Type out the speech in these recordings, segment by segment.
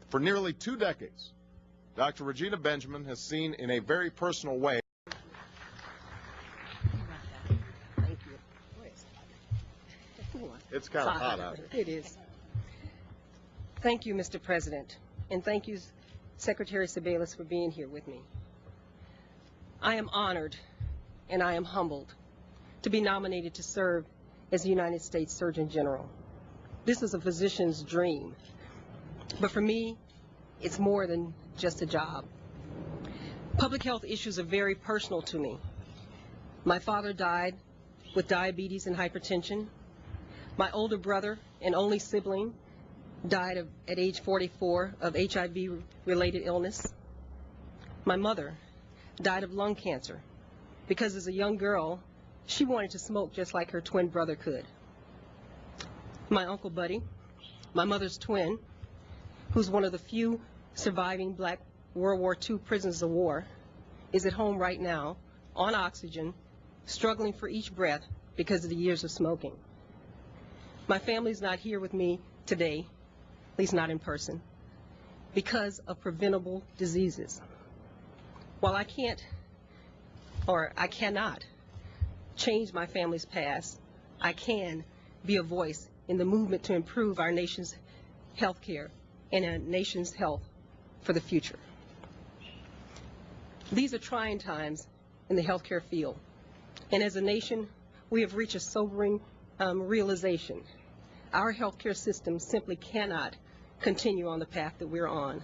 For nearly 2 decades, Dr. Regina Benjamin has seen in a very personal way. Thank you. It's kind of hot out here. It is. Thank you, Mr. President, and thank you, Secretary Sebelius, for being here with me. I am honored and I am humbled to be nominated to serve as the United States Surgeon General. This is a physician's dream, but for me, it's more than just a job. Public health issues are very personal to me. My father died with diabetes and hypertension. My older brother and only sibling died at age 44 of HIV-related illness. My mother died of lung cancer because as a young girl, she wanted to smoke just like her twin brother could. My Uncle Buddy, my mother's twin, who's one of the few surviving black World War II prisoners of war, is at home right now on oxygen, struggling for each breath because of the years of smoking. My family's not here with me today, at least not in person, because of preventable diseases. While I cannot change my family's past, I can be a voice in the movement to improve our nation's health care and our nation's health for the future. These are trying times in the healthcare field, and as a nation, we have reached a sobering realization. Our healthcare system simply cannot continue on the path that we're on.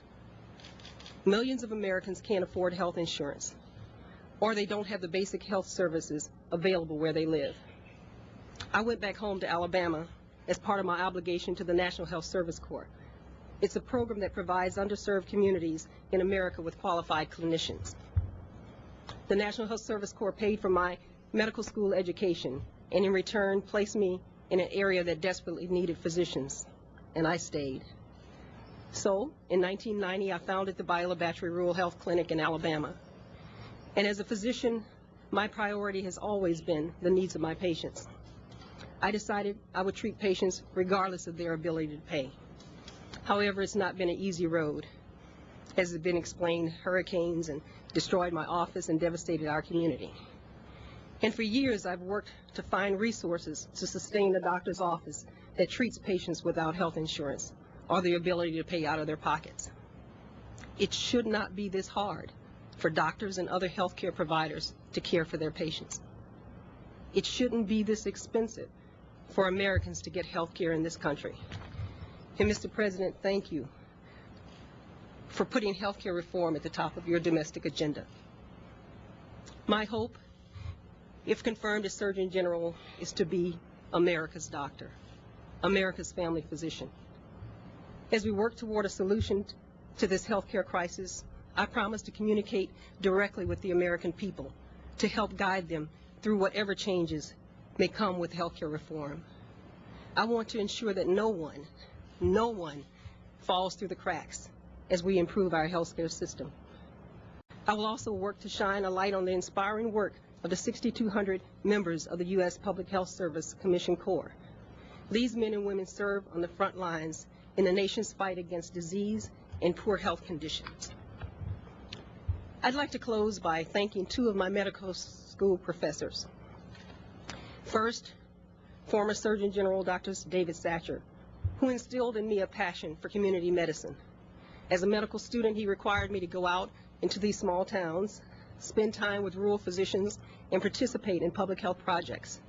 Millions of Americans can't afford health insurance, or they don't have the basic health services available where they live. I went back home to Alabama as part of my obligation to the National Health Service Corps. It's a program that provides underserved communities in America with qualified clinicians. The National Health Service Corps paid for my medical school education and in return placed me in an area that desperately needed physicians, and I stayed. So, in 1990, I founded the BioLabattery Rural Health Clinic in Alabama. And as a physician, my priority has always been the needs of my patients. I decided I would treat patients regardless of their ability to pay. However, it's not been an easy road. As has been explained, hurricanes and destroyed my office and devastated our community. And for years, I've worked to find resources to sustain a doctor's office that treats patients without health insurance or the ability to pay out of their pockets. It should not be this hard for doctors and other healthcare providers to care for their patients. It shouldn't be this expensive for Americans to get health care in this country. And Mr. President, thank you for putting health care reform at the top of your domestic agenda. My hope, if confirmed as Surgeon General, is to be America's doctor, America's family physician. As we work toward a solution to this healthcare crisis, I promise to communicate directly with the American people to help guide them through whatever changes may come with healthcare reform. I want to ensure that no one falls through the cracks as we improve our healthcare system. I will also work to shine a light on the inspiring work of the 6,200 members of the U.S. Public Health Service Commission Corps. These men and women serve on the front lines in the nation's fight against disease and poor health conditions. I'd like to close by thanking two of my medical school professors. First, former Surgeon General Dr. David Satcher, who instilled in me a passion for community medicine. As a medical student, he required me to go out into these small towns, spend time with rural physicians, and participate in public health projects.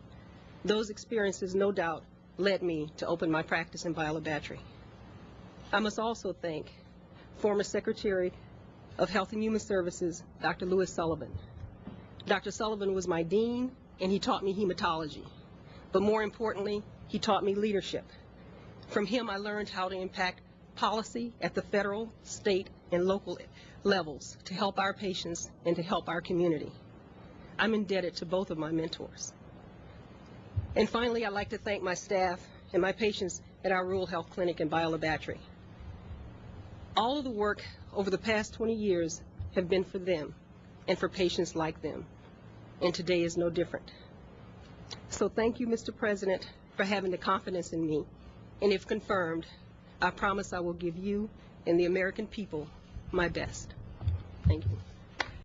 Those experiences, no doubt, led me to open my practice in BioLabattery. I must also thank former Secretary of Health and Human Services, Dr. Louis Sullivan. Dr. Sullivan was my dean, and he taught me hematology. But more importantly, he taught me leadership. From him, I learned how to impact policy at the federal, state, and local levels to help our patients and to help our community. I'm indebted to both of my mentors. And finally, I'd like to thank my staff and my patients at our rural health clinic in BioLabattery. All of the work over the past 20 years have been for them and for patients like them, and today is no different. So thank you, Mr. President, for having the confidence in me, and if confirmed, I promise I will give you and the American people my best. Thank you.